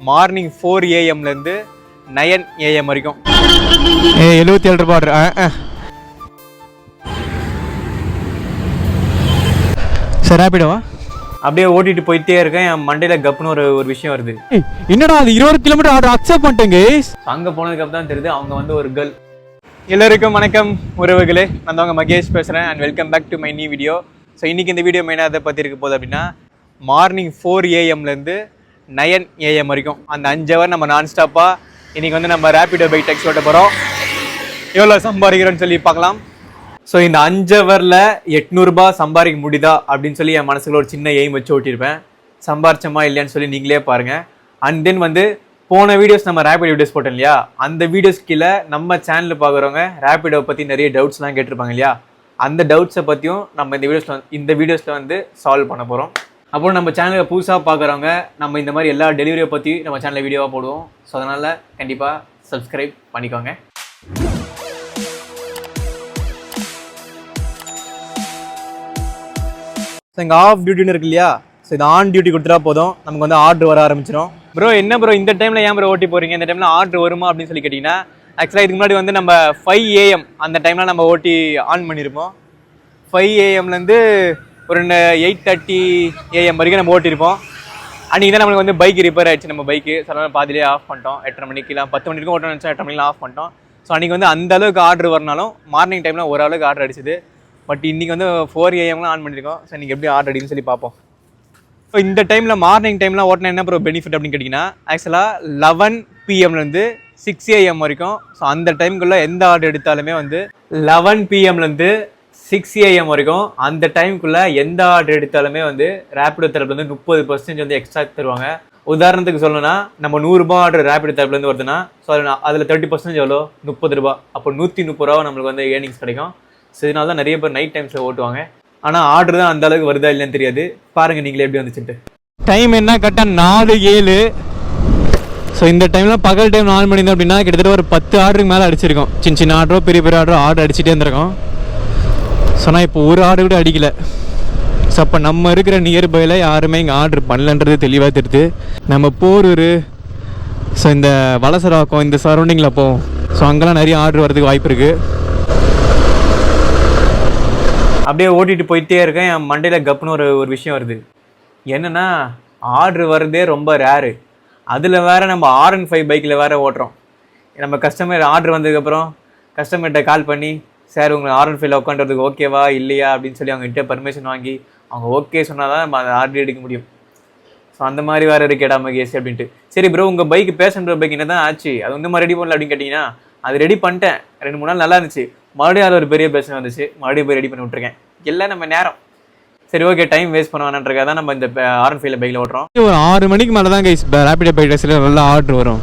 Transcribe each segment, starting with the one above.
Morning 4 AM - 9 AM வரைக்கும். 77 ரூபா order. Sir ரேபிடோவா? அப்படியே ஓட்டிட்டு போயிட்டே இருக்கேன். என் மண்டையில கப்புன்னு ஒரு விஷயம் வருது. என்னடா அது 20 கிலோமீட்டர் ஆர்டர் அக்செப்ட் பண்ணிட்டேங்க. அங்கே போனதுக்கு அப்புறம் தான் தெரியுது அவங்க வந்து ஒரு கேர்ள். எல்லாருக்கும் வணக்கம் உறவுகளே, நான் தான் மகேஷ் பேசுகிறேன் and welcome back to my new video. So இன்றைக்கி இந்த வீடியோ மெயினாக அதை பற்றி இருக்க போகுது அப்படின்னா, மார்னிங் 4 AM - 9 AM வரைக்கும் அந்த 5 ஹவர் நம்ம நான் ஸ்டாப்பாக இன்றைக்கி வந்து நம்ம ரேபிடோ பைக் டாக்ஸி ஓட்ட போகிறோம். எவ்வளோ சம்பாதிக்கிறோன்னு சொல்லி பார்க்கலாம். ஸோ இந்த 5 ஹவரில் 800 ரூபாய் சம்பாதிக்க முடியுதா அப்படின்னு சொல்லி என் மனசுக்குள்ள ஒரு சின்ன எய்ம் வச்சு ஓட்டியிருப்பேன். சம்பாரிச்சமா இல்லையான்னு சொல்லி நீங்களே பாருங்கள். அண்ட் தென் வந்து போன வீடியோஸ் நம்ம ரேபிடோ வீடியோஸ் போட்டோம் இல்லையா, அந்த வீடியோஸ் கீழே நம்ம சேனலில் பார்க்குறவங்க ரேபிடோ பற்றி நிறைய டவுட்ஸ்லாம் கேட்டிருப்பாங்க இல்லையா, அந்த டவுட்ஸை பற்றியும் நம்ம இந்த வீடியோஸில் வந்து சால்வ் பண்ண போகிறோம். அப்புறம் நம்ம சேனலில் புதுசாக பார்க்குறவங்க நம்ம இந்த மாதிரி எல்லா டெலிவரியை பற்றி நம்ம சேனலில் வீடியோவாக போடுவோம். ஸோ அதனால் கண்டிப்பாக சப்ஸ்கிரைப் பண்ணிக்கோங்க. ஸோ இங்கே ஆஃப் டியூட்டின்னு இருக்கு இல்லையா, ஸோ இது ஆன் டியூட்டி கொடுத்துட்டா போதும், நமக்கு வந்து ஆர்டர் வர ஆரம்பிச்சிடும். ப்ரோ என்ன ப்ரோ இந்த டைமில் ஏன் ப்ரோ ஓட்டி போகிறீங்க, இந்த டைமில் ஆர்டர் வருமா அப்படின்னு சொல்லி கேட்டிங்கன்னா, ஆக்சுவலாக இதுக்கு முன்னாடி வந்து நம்ம 5 AM அந்த டைமில் நம்ம ஓட்டி ஆன் பண்ணியிருப்போம். 5 AM ஒரு 8:30 AM வரைக்கும் நம்ம ஓட்டியிருப்போம். அன்றைக்கி தான் நம்மளுக்கு வந்து பைக் ரிப்பேர் ஆகிடுச்சு. நம்ம பைக்கு சில பாதிலே ஆஃப் பண்ணிட்டோம். 8:30 மணிக்கெலாம் 10 மணிக்கும் ஓட்டணும் நினச்சா 8 மணிக்கெலாம் ஆஃப் பண்ணிட்டோம். ஸோ அன்றைக்கி வந்து அந்த அளவுக்கு ஆர்டர் வரனாலும் மார்னிங் டைமில் ஓரளவுக்கு ஆர்டர் அடிச்சுது. பட் இன்றைக்கி வந்து 4 AM ஆன் பண்ணியிருக்கோம். ஸோ இன்றைக்கி எப்படி ஆர்டர் அடிக்குன்னு சொல்லி பார்ப்போம். ஸோ இந்த டைமில் மார்னிங் டைமில் ஓட்டினா என்ன ப்ரோ பெனிஃபிட் அப்படின்னு கேட்டிங்கன்னா, ஆக்சுவலாக 11 PM 6 AM வரைக்கும். ஸோ அந்த டைமுக்குள்ளே எந்த ஆர்டர் எடுத்தாலுமே வந்து 11 PM 6 AM வரைக்கும் அந்த டைமுக்குள்ளே எந்த ஆர்டர் எடுத்தாலுமே வந்து ரேபிடோ தரப்புல வந்து 30% வந்து எக்ஸ்ட்ரா தருவாங்க. உதாரணத்துக்கு சொல்லணும்னா, நம்ம 100 ரூபா ஆர்டர் ரேபிடோ தரப்புலேருந்து வருதுன்னா, ஸோ அதில் 30% எவ்வளோ 30 ரூபா. அப்போ 130 ரூபா நம்மளுக்கு வந்து ஏர்னிங்ஸ் கிடைக்கும். ஸோ இதனால தான் நிறைய பேர் நைட் டைம்ஸில் ஓட்டுவாங்க. ஆனால் ஆர்டர் தான் அந்த அளவுக்கு வருதா இல்லைன்னு தெரியாது. பாருங்கள் நீங்களே எப்படி வந்துச்சுட்டு. டைம் என்ன கரெக்டாக 4:07. ஸோ இந்த டைமில் பகல் டைம் 4 மணி தான் அப்படின்னா கிட்டத்தட்ட ஒரு 10 ஆர்டருக்கு மேலே அடிச்சிருக்கோம். சின்ன சின்ன ஆர்டரோ பெரிய பெரிய ஆர்டர் அடிச்சுட்டே இருந்திருக்கோம். ஸோ நான் இப்போ ஒரு ஆர்டர் கூட அடிக்கலை. ஸோ அப்போ நம்ம இருக்கிற நியர்பையில் யாருமே இங்கே ஆர்டர் பண்ணலன்றது தெளிவாக தெரியுது. நம்ம போரூர், ஸோ இந்த வலசராக்கம் இந்த சரௌண்டிங்கில் போவோம். ஸோ அங்கெல்லாம் நிறைய ஆர்டர் வரதுக்கு வாய்ப்பு இருக்குது. அப்படியே ஓட்டிகிட்டு போயிட்டே இருக்கேன். என் மண்டையில் கப்புன்னு ஒரு விஷயம் வருது. என்னென்னா, ஆர்டர் வர்றதே ரொம்ப ரேரு. அதில் வேறு நம்ம R15 பைக்கில் வேறு ஓட்டுறோம். நம்ம கஸ்டமர் ஆர்டர் வந்ததுக்கப்புறம் கஸ்டமர்கிட்ட கால் பண்ணி, சார் உங்களை R15 உட்காந்துறதுக்கு ஓகேவா இல்லையா அப்படின்னு சொல்லி அவங்ககிட்ட பர்மிஷன் வாங்கி அவங்க ஓகே சொன்னால் தான் நம்ம அதை ஆர்டர் எடுக்க முடியும். ஸோ அந்த மாதிரி வேறு இருக்கேடா மகேஷ் அப்படின்ட்டு. சரி ப்ரோ, உங்கள் பைக் பேசன்ற பைக் என்ன தான் ஆச்சு, அது வந்து ரெடி பண்ணல அப்படின்னு கேட்டிங்கன்னா, அது ரெடி பண்ணிட்டேன். 2-3 நாள் நல்லா இருந்துச்சு. மறுபடியும் அது ஒரு பெரிய பிரச்சனை வந்துச்சு. மறுபடியும் போய் ரெடி பண்ணி விட்ருக்கேன். எல்லாம் நம்ம நேரம். சரி ஓகே, டைம் வேஸ்ட் பண்ண வேணான்றக்காக தான் நம்ம இந்த R15 பைக்கில் ஓட்டுறோம். ஒரு 6 மணிக்கு மேலே தான் கைஸ் ரேபிடோ பைக் டாக்ஸியில் நல்லா ஆர்டர் வரும்.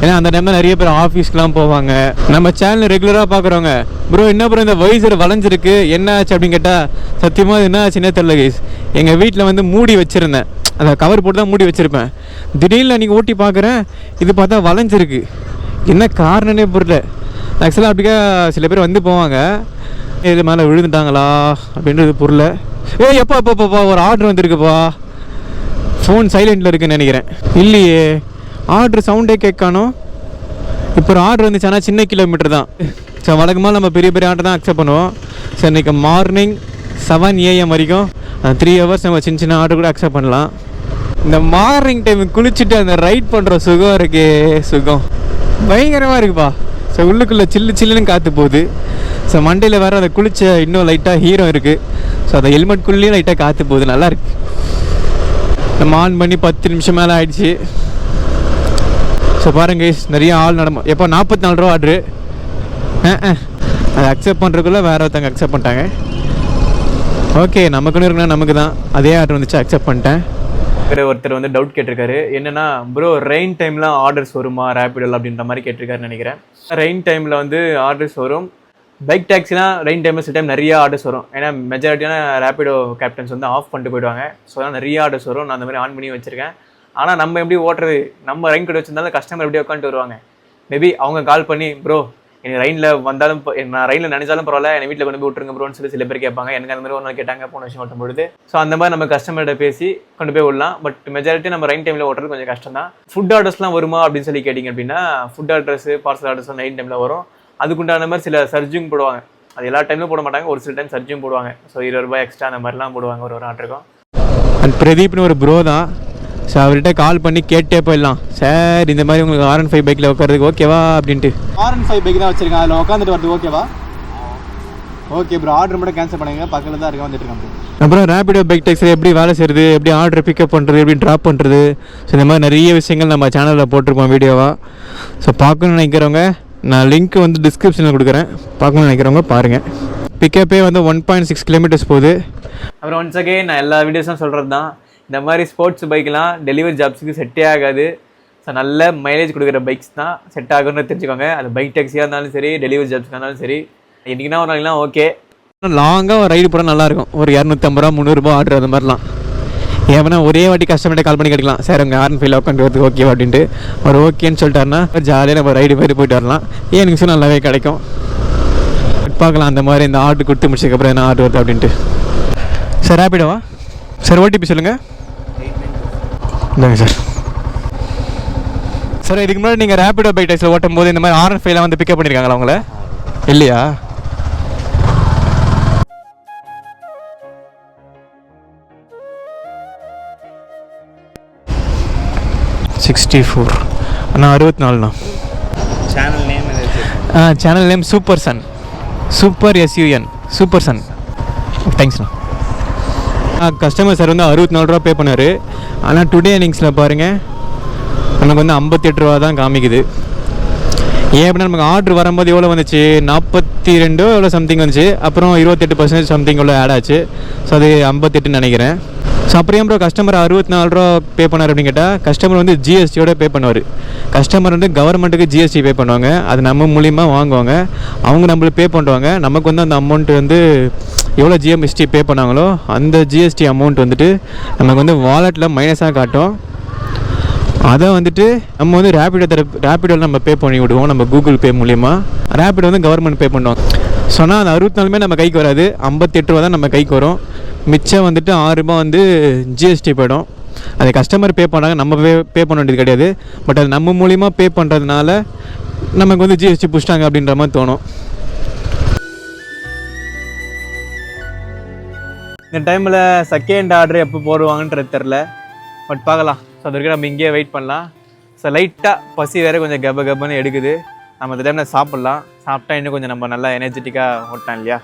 ஏன்னா அந்த டைமில் நிறைய பேர் ஆஃபீஸ்க்குலாம் போவாங்க. நம்ம சேனல் ரெகுலராக பார்க்குறவங்க, ப்ரோ என்ன ப்ரோ இந்த வைசர் வளைஞ்சிருக்கு என்ன ஆச்சு அப்படின்னு கேட்டால், சத்தியமாக என்ன ஆச்சுன்னே தெரியல கைஸ். எங்கள் வீட்டில் வந்து மூடி வச்சுருந்தேன், அந்த கவர் போட்டு தான் மூடி வச்சுருப்பேன். திடீர்னு அன்றைக்கி ஓட்டி பார்க்குறேன், இது பார்த்தா வளைஞ்சிருக்கு. என்ன காரணனே புரியல. ஆக்சுவலாக அப்படிக்கா சில பேர் வந்து போவாங்க, இது மேலே விழுந்துட்டாங்களா அப்படின்றது புரியல. எப்பா ஒரு ஆர்டர் வந்திருக்குப்பா. ஃபோன் சைலண்டில் இருக்குன்னு நினைக்கிறேன். இல்லையே, ஆர்டர் சவுண்டே கேட்கானோ. இப்போ ஒரு ஆர்டர் வந்துச்சுன்னா சின்ன கிலோமீட்டர் தான். ஸோ வழக்கமாக நம்ம பெரிய பெரிய ஆர்டர் தான் அக்செப்ட் பண்ணுவோம். ஸோ இன்றைக்கி மார்னிங் 7 AM வரைக்கும் 3 ஹவர்ஸ் நம்ம சின்ன சின்ன ஆர்டர் கூட அக்செப்ட் பண்ணலாம். இந்த மார்னிங் டைம் குளிச்சுட்டு அந்த ரைட் பண்ணுற சுகம் இருக்கே, சுகம் பயங்கரமாக இருக்குப்பா. ஸோ உள்ளுக்குள்ளே சில்லுன்னு காற்று போகுது. ஸோ மண்டையில் வேறு அதை குளிச்ச இன்னும் லைட்டாக ஹீரோ இருக்குது. ஸோ அந்த ஹெல்மெட்குள்ளேயும் லைட்டாக காற்று போகுது, நல்லாயிருக்கு. நம்ம ஆன் பண்ணி 10 நிமிஷம் மேலே ஆயிடுச்சு. ஸோ பாருங்க நிறைய ஆள் நடமா. எப்போ 44 ரூபா ஆர்டரு அதை அக்செப்ட் பண்ணுறதுக்குள்ளே வேறு ஒருத்தவங்க அக்செப்ட் பண்ணிட்டாங்க. ஓகே, நமக்குன்னு இருக்குன்னா நமக்கு தான். அதே ஆர்டர் வந்துச்சு, அக்செப்ட் பண்ணிட்டேன். ஒருத்தர் வந்து டவுட் கேட்டிருக்காரு. என்னன்னா, ப்ரோ ரெயின் டைமில் ஆர்டர்ஸ் வருமா ரேபிடோவில் அப்படின்ற மாதிரி கேட்டிருக்காருன்னு நினைக்கிறேன். ரெயின் டைமில் வந்து ஆர்டர்ஸ் வரும். பைக் டாக்ஸிலாம் ரெயின் டைமில் சில டைம் நிறைய ஆர்டர்ஸ் வரும். ஏன்னா மெஜாரிட்டியான ரேபிடோ கேப்டன்ஸ் வந்து ஆஃப் பண்ணிட்டு போயிடுவாங்க. ஸோ அதனால் நிறைய ஆர்டர்ஸ் வரும். நான் அந்த மாதிரி ஆன் பண்ணி வச்சுருக்கேன். ஆனால் நம்ம எப்படி ஓட்டுறது, நம்ம ரெயின் கோட் வச்சுருந்தாலும் கஸ்டமர் எப்படி உட்காந்துட்டு வருவாங்க. மேபி அவங்க கால் பண்ணி, ப்ரோ எனக்கு ரயிலில் வந்தாலும் நான் ரயிலில் நினைச்சாலும் பரவாயில்ல என்னை வீட்டில் கொண்டு போய் விட்டுருங்க ப்ரோன்னு சொல்லி சில பேர் கேட்பாங்க. எனக்கு அந்த மாதிரி ஒரு நாள் கேட்டாங்க போன விஷயம் ஓட்டும் பொழுது. ஸோ அந்த மாதிரி நம்ம கஸ்டமர்கிட்ட பேசி கொண்டு போய் விடலாம். பட் மெஜாரிட்டி நம்ம ரைன் டைமில் ஓட்டுறது கொஞ்சம் கஷ்டம் தான். ஃபுட் ஆர்டர்ஸ்லாம் வருமா அப்படின்னு சொல்லி கேட்டிங்க அப்படின்னா ஃபுட் ஆர்டர்ஸ் பார்சல் ஆர்டர்ஸ்லாம் நைட் டைமில் வரும். அதுக்குண்டான மாதிரி சில சர்ஜிங் போடுவாங்க. அது எல்லா டைம்லையும் போட மாட்டாங்க, ஒரு சில டைம் சர்ஜிங் போடுவாங்க. ஸோ ₹20 எக்ஸ்ட்ரா அந்த மாதிரிலாம் போடுவாங்க ஒரு ஆர்டருக்கும். அண்ட் பிரதீப்னு ஒரு ப்ரோ தான். ஸோ அவர்கிட்ட கால் பண்ணி கேட்டே போயிடலாம், சார் இந்த மாதிரி உங்களுக்கு R15 பைக்கில் உட்காரதுக்கு ஓகேவா அப்படின்ட்டு. R15 பைக் தான் வச்சிருக்கேன், அதில் உட்காந்துட்டு வரது ஓகேவா? ஓகே ப்ரோ, ஆர்டர் மட்டும் கேன்சல் பண்ணுங்க, பக்கத்தில் தான் இருக்க வந்துட்டு இருக்கேன். அப்புறம் ரேபிடோ பைக் டேக்ஸில் எப்படி வேலை செய்யுது, எப்படி ஆர்டர் பிக்கப் பண்ணுறது, எப்படி ட்ராப் பண்ணுறது, ஸோ இந்த மாதிரி நிறைய விஷயங்கள் நம்ம சேனலில் போட்டிருப்போம் வீடியோவாக. ஸோ பார்க்கணும்னு நினைக்கிறவங்க நான் லிங்க் வந்து டிஸ்கிரிப்ஷனில் கொடுக்குறேன், பார்க்கணும்னு நினைக்கிறவங்க பாருங்கள். பிக்கப்பே வந்து 1.6 கிலோமீட்டர்ஸ் போகுது. அப்புறம் ஒன்ஸ் அகெயின் நான் எல்லா வீடியோஸும் சொல்கிறது தான், இந்த மாதிரி ஸ்போர்ட்ஸ் பைக்கெலாம் டெலிவரி ஜாப்ஸுக்கு செட்டே ஆகாது. ஸோ நல்ல மைலேஜ் கொடுக்குற பைக்ஸ் தான் செட் ஆகுன்னு தெரிஞ்சுக்கோங்க. அது பைக் டேக்ஸியாக இருந்தாலும் சரி, டெலிவரி ஜாப்ஸுக்காக இருந்தாலும் சரி. என்றைக்குனா ஒரு நாளைலாம் ஓகே, லாங்காக ஒரு ரைடு போனால் நல்லாயிருக்கும். ஒரு ₹250 ₹300 ஆர்டர் அது மாதிரிலாம். ஏன்னா ஒரே வாட்டி கஸ்டமர்கிட்ட கால் பண்ணி கேட்கலாம், சார் உங்கள் R15 உட்காந்து வரதுக்கு ஓகேவா அப்படின்ட்டு. அவர் ஓகேன்னு சொல்லிட்டாருன்னா ஜாலியாக நம்ம ரைடு போயிட்டு வரலாம். நிமிஷம் நல்லாவே கிடைக்கும். பார்க்கலாம் அந்த மாதிரி இந்த ஆர்டர் கொடுத்து முடிச்சதுக்கப்புறம் என்ன ஆர்டர் வருது அப்படின்ட்டு. Sir ரேபிடோவா sir? ஓடிபி சொல்லுங்கள். இல்லைங்க சார். சார் இதுக்கு முன்னாடி நீங்கள் ரேபிடோ பைக் டேக்ஸில் ஓட்டும் போது இந்த மாதிரி R15 வந்து பிக்கப் பண்ணியிருக்காங்களா உங்களை? இல்லையா? அண்ணா 64ண்ணா. Channel name super sun, super SUN, super sun. தேங்க்ஸ்ண்ணா. கஸ்டமர் சார் வந்து ₹64 பே பண்ணார். ஆனால் டுடே இன்னிங்ஸில் பாருங்கள் நமக்கு வந்து ₹58 தான் காமிக்குது. ஏன் அப்படின்னா நமக்கு ஆர்டர் வரும்போது எவ்வளோ வந்துச்சு, 42 எவ்வளோ சம்திங் வந்துச்சு. அப்புறம் 28% சம்திங் எவ்வளோ ஆட் ஆச்சு. ஸோ அது 58 நினைக்கிறேன். ஸோ அப்புறம் ப்ரோ கஸ்டமர் ₹64 பே பண்ணார் அப்படின்னு கேட்டால், கஸ்டமர் வந்து GSTயோட பே பண்ணுவார். கஸ்டமர் வந்து கவர்மெண்ட்டுக்கு GST பே பண்ணுவாங்க, அது நம்ம மூலிமா வாங்குவாங்க, அவங்க நம்மளுக்கு பே பண்ணுவாங்க. நமக்கு வந்து அந்த அமௌண்ட் வந்து எவ்வளோ GST பே பண்ணாங்களோ அந்த GST அமௌண்ட் வந்துட்டு நமக்கு வந்து வாலெட்டில் மைனஸாக காட்டும். அதை வந்துட்டு நம்ம வந்து ரேபிடோவில் நம்ம பே பண்ணி விடுவோம், நம்ம கூகுள் பே மூலிமா. ரேபிடோ வந்து கவர்மெண்ட் பே பண்ணுவாங்க. சொன்னால் அந்த 64 நம்ம கைக்கு வராது, ₹58 தான் நம்ம கைக்கு வரும். மிச்சம் வந்துட்டு ₹6 வந்து GST போயிடும். அது கஸ்டமர் பே பண்ணாங்க, நம்ம பே பண்ண வேண்டியது கிடையாது. பட் அது நம்ம மூலிமா பே பண்ணுறதுனால நமக்கு வந்து GST புஷ்டாங்க அப்படின்ற மாதிரி தோணும். இந்த டைமில் செகண்ட் ஆர்டர் எப்போ போடுவாங்கன்றது தெரில, பட் பார்க்கலாம். ஸோ அது வரைக்கும் நம்ம இங்கேயே வெயிட் பண்ணலாம். ஸோ லைட்டாக பசி வேறு கொஞ்சம் கபன்னு எடுக்குது. நம்ம இந்த டைமில் சாப்பிட்லாம், சாப்பிட்டா இன்னும் கொஞ்சம் நம்ம நல்லா எனர்ஜெட்டிக்காக ஓட்டலாம் இல்லையா.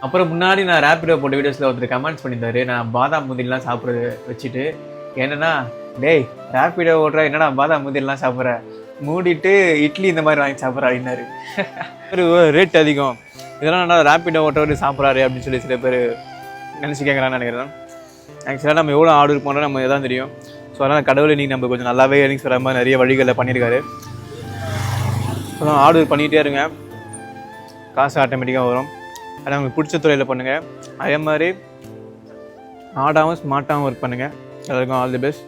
அப்புறம் முன்னாடி நான் ரேபிடோ போட்ட வீடியோஸில் ஒருத்தர் கமெண்ட்ஸ் பண்ணியிருந்தாரு, நான் பாதாம் முந்திரிலாம் சாப்பிட்றது வச்சுட்டு, என்னென்னா டேய் ரேபிடோ ஓட்டுற என்னடா பாதாம் முந்திரிலாம் சாப்பிட்ற, மூடிட்டு இட்லி இந்த மாதிரி வாங்கி சாப்பிட்ற அப்படின்னாரு. ஒரு ரேட் அதிகம், இதெல்லாம் நல்லா ரேபிடோ ஓட்டுறவர் சாப்பிட்றாரு அப்படின்னு சொல்லி சில பேர் நினச்சி கேட்குறான்னு நினைக்கிறேன். ஆக்சுவலாக நம்ம எவ்வளோ ஆர்டர் பண்ணுறோம் நம்ம எதான் தெரியும். ஸோ அதனால் கடவுள் நீங்கள் நம்ம கொஞ்சம் நல்லாவே ஏர்னிங்ஸ் வர மாதிரி நிறைய வழிகளில் பண்ணியிருக்காரு. ஸோ ஆர்டர் பண்ணிகிட்டே இருங்க, காசு ஆட்டோமேட்டிக்காக வரும். ஆனால் உங்களுக்கு பிடிச்ச துறையில் பண்ணுங்கள். அதே மாதிரி ஆடாகவும் ஸ்மார்ட்டாகவும் ஒர்க் பண்ணுங்கள். எல்லாருக்கும் ஆல் தி பெஸ்ட்.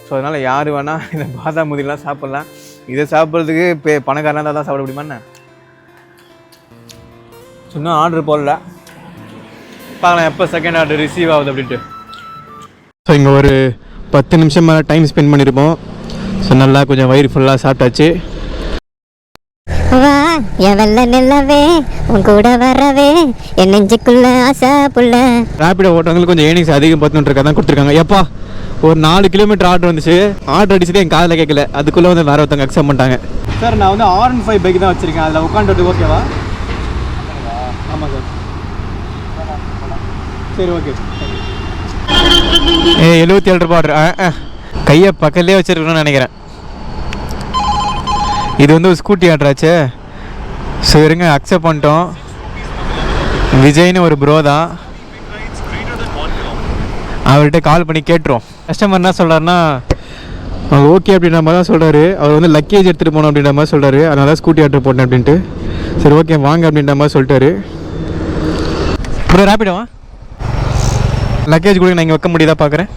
ஸோ அதனால் யார் வேணால் இந்த பாதாம் முதிரிலாம் சாப்பிட்லாம். இதை சாப்பிட்றதுக்கு இப்போ பணக்காரனாக தான் சாப்பிட முடியுமாண்ணே. இன்னும் ஆர்டர் போடல, பார்க்கலாம் எப்போ செகண்ட் ஆர்டர் ரிசீவ் ஆகுது அப்படின்ட்டு. ஸோ இங்கே ஒரு 10 நிமிஷம் மேலே டைம் ஸ்பெண்ட் பண்ணியிருப்போம். ஸோ நல்லா கொஞ்சம் வயிறு ஃபுல்லாக சாப்பிட்டாச்சு. வா என் வெள்ள நிலவே உன் கூட வரவே என் நெஞ்சுக்குள்ள ஆசை புள்ள. ரேபிடோ ஓட்டவங்களுக்கு கொஞ்சம் ஏர்னிங்ஸ் அதிகம் பார்த்துட்டு தான் கொடுத்துருக்காங்க. எப்பா ஒரு 4 கிலோமீட்டர் ஆர்டர் வந்துச்சு, ஆர்டர் அடிச்சுட்டு என் காதில் கேட்கல, அதுக்குள்ளே வந்து வேறு ஒருத்தவங்க அக்செப்ட் பண்ணிட்டாங்க. சார் நான் வந்து R15 பைக் தான் வச்சுருக்கேன், அதில் உட்காந்துட்டு ஓகேவா? ஆமாம் சார். சரி ஓகே. 77 ஆர்டர் கையை பக்கத்துலேயே வச்சுருக்கணும்னு நினைக்கிறேன். இது வந்து ஒரு ஸ்கூட்டி ஆர்டர் ஆச்சு. ஸோ இருங்க அக்செப்ட் பண்ணிட்டோம். விஜய்னு ஒரு ப்ரோ தான், அவர்கிட்ட கால் பண்ணி கேட்டுரும். கஸ்டமர் என்ன சொல்கிறாருன்னா ஓகே அப்படின்ற மாதிரி தான் சொல்கிறாரு. அவர் வந்து லக்கேஜ் எடுத்துகிட்டு போகணும் அப்படின்ற மாதிரி சொல்கிறாரு, அதனால தான் ஸ்கூட்டி ஆர்டர் போட்டேன் அப்படின்ட்டு. சரி ஓகே வாங்க அப்படின்ற மாதிரி சொல்லிட்டாரு. அப்புறம் ரேபிடோவா லக்கேஜ் கூட நான் இங்கே வைக்க முடியுதா பார்க்குறேன்.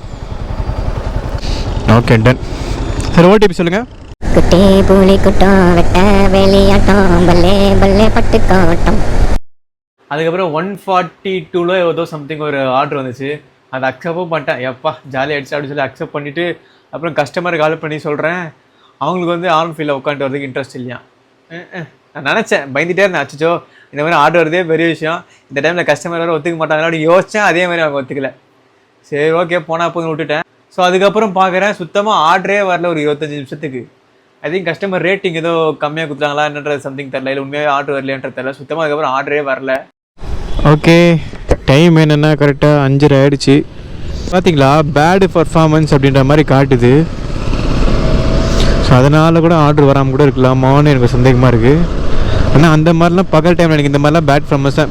Okay done. சரி ஓடிபி சொல்லுங்கள். குட்டி புலி குட்டம் வெட்ட வெளியாட்டம் பல்லே பல்லே பட்டுக்காட்டம். அதுக்கப்புறம் 142 ஏதோ சம்திங் ஒரு ஆர்டர் வந்துச்சு. அதை அக்செப்டும் பண்ணிட்டேன். எப்பா ஜாலியாக ஆகிடுச்சு அப்படின்னு சொல்லி அக்செப்ட் பண்ணிவிட்டு அப்புறம் கஸ்டமர் கால் பண்ணி சொல்கிறேன், அவங்களுக்கு வந்து ஆன் ஃபீல்டில் உட்காந்து வரதுக்கு இன்ட்ரெஸ்ட் இல்லையா. நான் நினச்சேன், பயந்துகிட்டே இருந்தேன், அச்சோ இந்த மாதிரி ஆர்டர் வரதே பெரிய விஷயம், இந்த டைமில் கஸ்டமர் வேறு ஒத்துக்க மாட்டாங்க அப்படின்னு யோசித்தேன். அதே மாதிரி அவங்க ஒத்துக்கல. சரி ஓகே போனால் போதுன்னு விட்டுட்டேன். ஸோ அதுக்கப்புறம் பார்க்குறேன் சுத்தமாக ஆர்டரே வரல ஒரு 25 நிமிஷத்துக்கு. ஐ திங்க் கஸ்டமர் ரேட்டிங் ஏதோ கம்மியாக கொடுத்தாங்களா என்னன்றது சம்திங் தெரில, இல்லை உண்மையாக ஆர்டர் வரலையன்றது தெரில. சுத்தமாக அதுக்கப்புறம் ஆர்டரே வரல. ஓகே டைம் என்னென்னா கரெக்டாக 5:30 ஆகிடுச்சு. பார்த்தீங்களா பேடு பர்ஃபார்மன்ஸ் அப்படின்ற மாதிரி காட்டுது. ஸோ அதனால் கூட ஆர்டர் வராமல் கூட இருக்கலாமான்னு எனக்கு சந்தேகமாக இருக்குது. ஆனால் அந்த மாதிரிலாம் பகல் டைமில் எனக்கு இந்த மாதிரிலாம் பேட்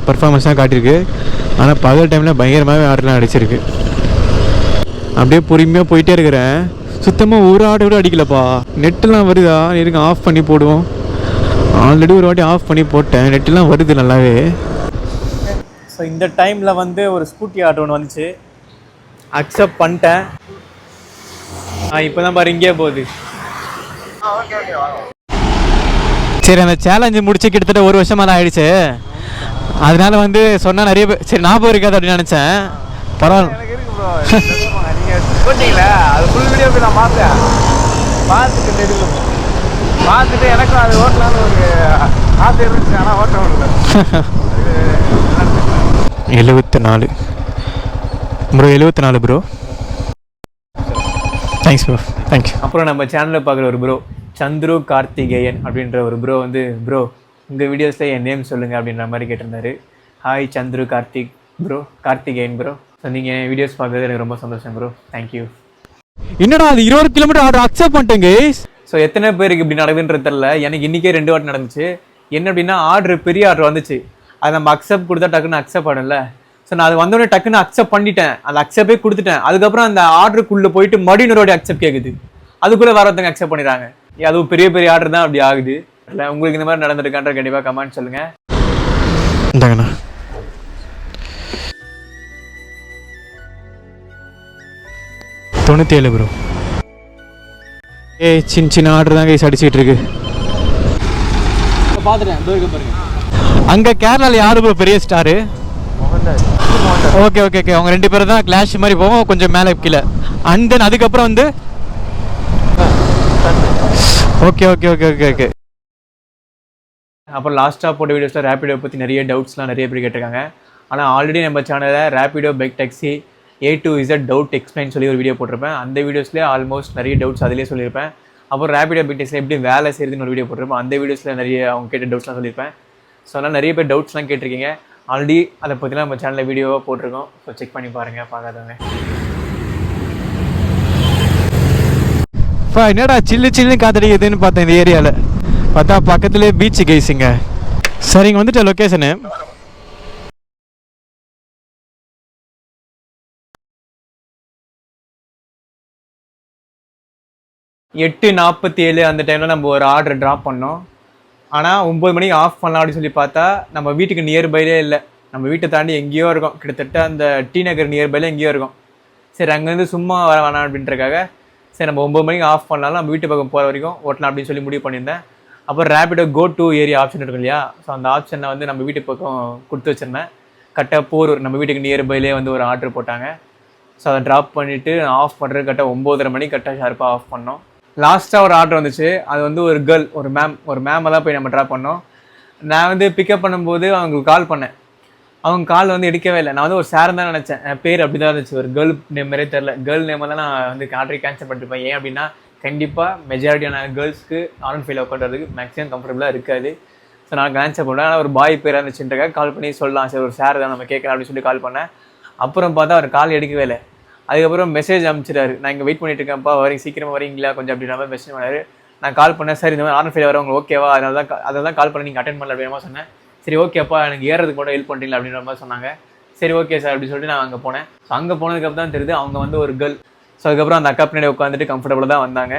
பர்ஃபார்மன்ஸ் தான் காட்டியிருக்கு. ஆனால் பகல் டைமில் பயங்கரமாகவே ஆர்டர்லாம் அடிச்சிருக்கு. அப்படியே பொறுமையாக போயிட்டே இருக்கிறேன். சுத்தமாக ஒரு ஆர்டர் கூட அடிக்கலப்பா. நெட்டெல்லாம் வருதா இருங்க, ஆஃப் பண்ணி போடுவோம். ஆல்ரெடி ஒரு வாட்டி ஆஃப் பண்ணி போட்டேன், நெட்டெல்லாம் வருது நல்லாவே. ஸோ இந்த டைமில் வந்து ஒரு ஸ்கூட்டி ஆர்டர் ஒன்று வந்துச்சு, அக்செப்ட் பண்ணிட்டேன். இப்போ தான் பாரு இங்கே போகுது. சரி அந்த சேலஞ்சு முடிச்சு கிட்டத்தட்ட ஒரு வருஷமாக தான் ஆயிடுச்சு. அதனால வந்து சொன்னால் நிறைய பேர் சரி ஞாபகம் இருக்காது அப்படின்னு நினச்சேன். பரவாயில்ல அது ஃபுல் வீடியோ போய் நான் பார்த்தேன். பார்த்துட்டு எனக்கும் அது ஓட்டலான்னு ஒரு ஆசை இருந்துச்சு. ஆனால் ஓட்ட முடியல. 74 bro, 74 bro. Thanks bro, thank you. அப்புறம் நம்ம சேனலில் பார்க்குற ஒரு ப்ரோ சந்துரு கார்த்திகேயன் அப்படின்ற ஒரு ப்ரோ வந்து, ப்ரோ உங்கள் வீடியோஸில் என் நேம் சொல்லுங்கள் அப்படின்ற மாதிரி கேட்டிருந்தாரு. Hi Chandru Karthikeyan bro. So நீங்கள் என் வீடியோஸ் பார்க்குறது எனக்கு ரொம்ப சந்தோஷம் ப்ரோ, தேங்க்யூ. என்னடா அது 20 கிலோமீட்டர் ஆர்டர் அக்செப்ட் பண்ணிட்டேங்க. ஸோ எத்தனை பேருக்கு இப்படி நடக்குதுன்றது தெரில. எனக்கு இன்றைக்கே 2 வாட்டி நடந்துச்சு. என்ன அப்படின்னா ஆர்டர் பெரிய ஆர்டர் வந்துச்சு, அதை நம்ம அக்செப்ட் கொடுத்தா டக்குன்னு அக்செப்ட் பண்ணல. ஸோ நான் அது வந்தோடனே டக்குன்னு அக்செப்ட் பண்ணிட்டேன், அந்த அக்செப்டே கொடுத்துட்டேன். அதுக்கப்புறம் அந்த ஆர்டருக்குள்ளே போயிட்டு மறுபடியும் அக்செப்ட் கேட்குது, அதுக்குள்ளே வேற ஒருத்தங்க அக்செப்ட் பண்ணிடுறாங்க. அதுவும் பெரிய பெரிய ஆர்டர் தான் அப்படி ஆகுது. இல்லை உங்களுக்கு இந்த மாதிரி நடந்திருக்கான்ற கண்டிப்பாக கமெண்ட் சொல்லுங்கள். இந்தாங்கண்ணா 97 ப்ரோ. சின்ன சின்ன ஆர்டர் தான் கைஸ் அடிச்சுட்டு இருக்கு. பார்த்துட்டேன் பாருங்க. அங்கே கேரளாவில் யாரு ப்ரோ பெரிய ஸ்டாரு? ஓகே ஓகே ஓகே, அவங்க 2 பேரும் தான் கிளாஷ் மாதிரி போவோம், கொஞ்சம் மேலே கீழே. அண்ட் தென் அதுக்கப்புறம் வந்து okay okay okay okay okay. அப்புறம் லாஸ்ட்டாக போட்ட வீடியோஸில் ரேப்பிடோ பற்றி நிறைய டவுட்ஸ்லாம் நிறைய பேர் கேட்டிருக்காங்க. ஆனால் ஆல்ரெடி நம்ம சேனலில் Rapido bike taxi A to Z doubt explain சொல்லி ஒரு வீடியோ போட்டிருப்பேன். அந்த வீடியோஸ்லேயே ஆல்மோஸ்ட் நிறைய டவுட்ஸ் அதிலே சொல்லியிருப்பேன். அப்புறம் ரேப்பிடோ பைக் டாக்ஸில் எப்படி வேலை செய்யுதுன்னு ஒரு வீடியோ போட்டிருப்பேன். அந்த வீடியோஸில் நிறைய அவங்க கேட்ட டவுட்ஸ்லாம் சொல்லியிருப்பேன். ஸோ அதனால் நிறைய பேர் டவுட்ஸ்லாம் கேட்டிருக்கீங்க. ஆல்ரெடி அதை பற்றிலாம் நம்ம சேனலில் வீடியோவாக போட்டிருக்கோம். ஸோ செக் பண்ணி பாருங்கள் பார்க்காதவங்க. இப்போ என்னடா சில்லு காத்தடிக்குதுன்னு பார்த்தேன் இந்த ஏரியாவில். பார்த்தா பக்கத்துலேயே பீச்சு கைஸுங்க. சரிங்க வந்துட்டு லொக்கேஷனு 8:47 அந்த டைமில் நம்ம ஒரு ஆர்டர் ட்ராப் பண்ணோம். ஆனால் 9 மணிக்கு ஆஃப் பண்ணலாம் அப்படின்னு சொல்லி பார்த்தா நம்ம வீட்டுக்கு நியர்பைலே இல்லை. நம்ம வீட்டை தாண்டி எங்கேயோ இருக்கும், கிட்டத்தட்ட அந்த டி நகர் நியர்பைல எங்கேயோ இருக்கும். சரி அங்கேருந்து சும்மா வர வேணாம் அப்படின்றக்காக சரி நம்ம 9 மணிக்கு ஆஃப் பண்ணாலும் நம்ம வீட்டு பக்கம் போகிற வரைக்கும் ஓட்டலாம் அப்படின்னு சொல்லி முடிவு பண்ணியிருந்தேன். அப்புறம் Rapido go to area option இருக்கும் இல்லையா, ஸோ அந்த ஆப்ஷனை வந்து நம்ம வீட்டு பக்கம் கொடுத்து வச்சுருந்தேன். கரெக்டாக போரூர் நம்ம வீட்டுக்கு நியர்பைலே வந்து ஒரு ஆர்டர் போட்டாங்க. ஸோ அதை ட்ராப் பண்ணிவிட்டு ஆஃப் பண்ணுறது கரெக்டாக 9:30 மணிக்கு கரெக்டாக ஷார்ப்பாக ஆஃப் பண்ணோம். லாஸ்ட்டாக ஒரு ஆர்டர் வந்துச்சு. அது வந்து ஒரு கேர்ள், ஒரு மேமை தான் போய் நம்ம ட்ராப் பண்ணோம். நான் வந்து பிக்கப் பண்ணும்போது அவங்களுக்கு கால் பண்ணேன். அவங்க கால் வந்து எடுக்கவே இல்லை. நான் வந்து ஒரு சார் தான் நினச்சேன், என் பேர் அப்படி தான் இருந்துச்சு, ஒரு கேர்ள் நேம் மாதிரியே தெரில. கேர்ள் நேம் தான் நான் வந்து ஆர்டரை கேன்சல் பண்ணிருப்பேன். ஏன் அப்படின்னா கண்டிப்பாக மெஜாரிட்டியான கேர்ள்ஸ்க்கு R15 உட்காந்துறதுக்கு மேக்ஸிமம் கம்ஃபர்டபுளாக இருக்காது. ஸோ நான் கேன்சல் பண்ணுறேன். ஆனால் ஒரு பாய் பேராக இருந்துச்சுன்றக்காக கால் பண்ணி சொல்லலாம், சரி ஒரு சார் தான் நம்ம கேட்கலாம் அப்படின்னு சொல்லி கால் பண்ணேன். அப்புறம் பார்த்தா அவர் கால் எடுக்கவே இல்லை. அதுக்கப்புறம் மெசேஜ் அனுப்பிச்சிட்டாரு, நான் இங்கே வெயிட் பண்ணிட்டு இருக்கேன்ப்பா, வரீங்க சீக்கிரமாக வரீங்களா கொஞ்சம் அப்படின்ற மாதிரி மெசேஜ் பண்ணாரு. நான் கால் பண்ணேன், சார் இந்த மாதிரி R15 வரவங்க ஓகேவா, அதை தான் கால் பண்ணி நீங்கள் அட்டென்ட் பண்ணல அப்படின்ற மாதிரி சொன்னேன். சரி ஓகேப்பா எனக்கு ஏறதுக்கு கூட ஹெல்ப் பண்ணுறீங்களா அப்படின்ற மாதிரி சொன்னாங்க. சரி ஓகே சார் அப்படின்னு சொல்லிட்டு நான் அங்கே போனேன். ஸோ அங்கே போனதுக்கப்புறம் தான் தெரியுது அவங்க வந்து ஒரு கேர்ள். ஸோ அதுக்கப்புறம் அந்த அக்கா பின்னாடி உட்காந்துட்டு கம்ஃபர்டபுளாக தான் வந்தாங்க.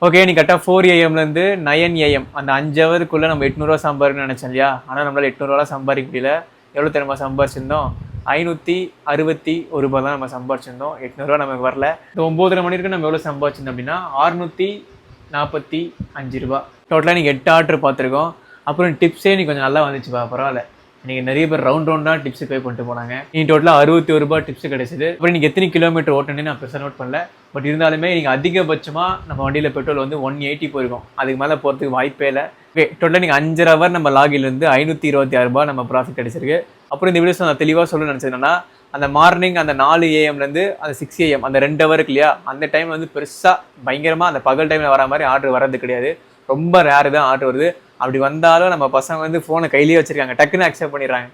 ஓகே நீ கரெக்டாக 4 AM - 9 AM அந்த 5 ஹவருக்குள்ளே நம்ம 800 ரூபா சம்பாதிக்கணும்னு நினச்சேன் இல்லையா. ஆனால் நம்மளால் 800 ரூபா சம்பாதிக்க முடியல. எவ்வளோ தெரியுமா சம்பாதிச்சிருந்தோம், 561 ரூபாய் தான் நம்ம சம்பாதிச்சிருந்தோம். 800 ரூபா நமக்கு வரல. இந்த 9:30 மணி வரைக்கும் நம்ம எவ்வளோ சம்பாதிச்சிருந்தோம் அப்படின்னா 645 ரூபா. டோட்டலாக நீங்கள் 8 ஆர்டர் பார்த்துருக்கோம். அப்புறம் டிப்ஸே நீ கொஞ்சம் நல்லா வந்துச்சுப்பா, பரவாயில்ல. நீங்கள் நிறைய பேர் ரவுண்டாக டிப்ஸ் பே பண்ணிட்டு போனாங்க. நீ டோட்டலாக 61 ரூபாய் டிப்ஸ் கிடைச்சிது. அப்புறம் நீங்கள் எத்தனை கிலோமீட்டர் ஓட்டணுன்னு நான் பெருசாக நோட் பண்ணல. பட் இருந்தாலுமே நீங்கள் அதிகபட்சமாக நம்ம வண்டியில் பெட்ரோல் வந்து 180 போயிருக்கோம். அதுக்கு மேலே போகிறதுக்கு வாய்ப்பே இல்லை. ஓகே, டோட்டலாக நீங்கள் 5 ஹவர் நம்ம லாகிலேருந்து 526 ரூபாய் நம்ம ப்ராஃபிட் கிடைச்சிருக்கு. அப்புறம் இந்த வீடியோஸ் நான் தெளிவாக சொல்ல நினச்சதுன்னா, அந்த மார்னிங் அந்த 4 AM அந்த 6 AM அந்த 2 ஹவருக்கு இல்லையா, அந்த டைம் வந்து பெருசாக பயங்கரமாக அந்த பகல் டைமில் வர மாதிரி ஆர்டர் வர்றது கிடையாது. ரொம்ப ரேரு தான் ஆர்டர் வருது. அப்படி வந்தாலும் நம்ம பசங்க வந்து ஃபோனை கையிலேயே வச்சுருக்காங்க, டக்குன்னு அக்செப்ட் பண்ணிடுறாங்க.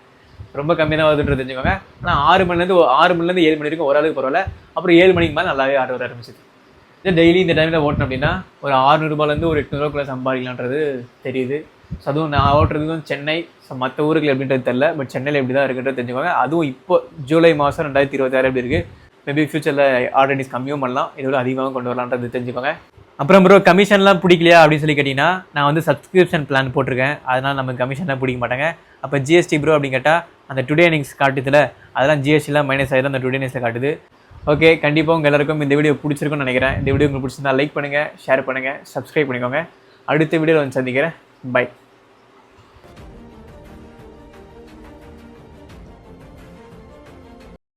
ரொம்ப கம்மி தான் வருதுன்றது தெரிஞ்சுக்கோங்க. ஆனால் 6 மணிலேருந்து 7 மணி வரைக்கும் ஓரளவுக்கு பரவாயில்ல. அப்புறம் 7 மணிக்கு மேலே நல்லாவே ஆர்டர் வர ஆரம்பிச்சிது. இதே டெய்லி இந்த டைமில் ஓட்டணும் அப்படின்னா ஒரு 600 ரூபாயிலேருந்து ஒரு 800 ரூபாய்க்குள்ள சம்பாதிக்கலான்றது தெரியுது. ஸோ அதுவும் நான் ஓட்டுறது வந்து சென்னை. ஸோ மற்ற ஊருக்கு எப்படின்றது தெரில, பட் சென்னையில் எப்படி தான் இருக்குன்றது தெரிஞ்சுக்கோங்க. அதுவும் இப்போ ஜூலை மாதம் 2026 எப்படி இருக்குது, மேபி ஃபியூச்சரில் ஆர்டர்ஸ் கம்மியும் பண்ணலாம், இதோட அதிகமாக கொண்டு வரலான்றது தெரிஞ்சுக்கோங்க. அப்புறம் ப்ரோ கமிஷன்லாம் பிடிக்கலையா அப்படின்னு சொல்லி கேட்டிங்கன்னா, நான் வந்து சப்ஸ்கிரிப்ஷன் பிளான் போட்டிருக்கேன். அதனால் நமக்கு கமிஷன்லாம் பிடிக்க மாட்டாங்க. அப்போ ஜிஎஸ்டி ப்ரோ அப்படின்னு கேட்டால் அந்த டுடே நிங்ஸ் காட்டுதில்ல, அதெல்லாம் ஜிஎஸ்டிலாம் மைனஸ் ஆகிடும், அந்த டுடே நிங்ஸில் காட்டுது. ஓகே, கண்டிப்பாக உங்கள் எல்லாருக்கும் இந்த வீடியோ பிடிச்சிருக்குன்னு நினைக்கிறேன். இந்த வீடியோ உங்களுக்கு பிடிச்சிருந்தா லைக் பண்ணுங்கள், ஷேர் பண்ணுங்கள், சப்ஸ்கிரைப் பண்ணிக்கோங்க. அடுத்த வீடியோவில் வந்து சந்திக்கிறேன். பை.